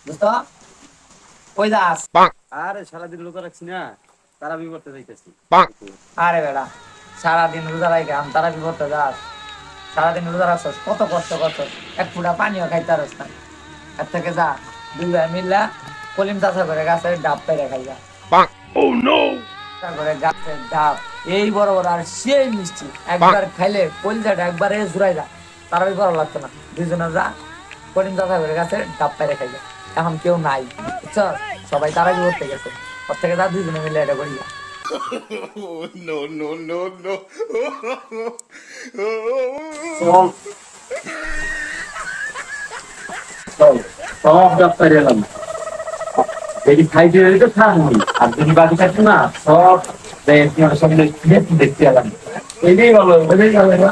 দোস্ত কই যাস? আরে সারাদিন রোজা রাখছি না, তারাবি করতে যাইতেছি। আরে বেড়া, সারাদিন রোজা রাখে আম তারা বিপদে যাস? সারাদিন রোজা রাখছস, কত কষ্ট করছস, এক ফুটা পানিও খাইতে পারস না। এর থেকে যা, দুই ভাই মিল্লা কলিম চাষা করে গাছের ডাব পেরে খাই যা। করে গাছের ডাব এই বড় বড় আর সেই মিষ্টি, একবার খাইলে কলিজাটা একবারে জুড়াই যা। তারাবি করা লাগতো না, দুইজনে যা কলিম চাষা করে গাছের ডাব পেরে খাই যা। এখন কেউ নাই, বুঝছস? সবাই তারাবি করতে গেছে, ওর থেকে যা দুইজনে মিলে এটা করি যা। No, no, no, no. সব ডাক্তার এলাম, যদি খাইতে তো খাননি, আর যদি বাকি থাকতো না সব দেখতে এলাম। এটাই ভালো, এটাই ভালো।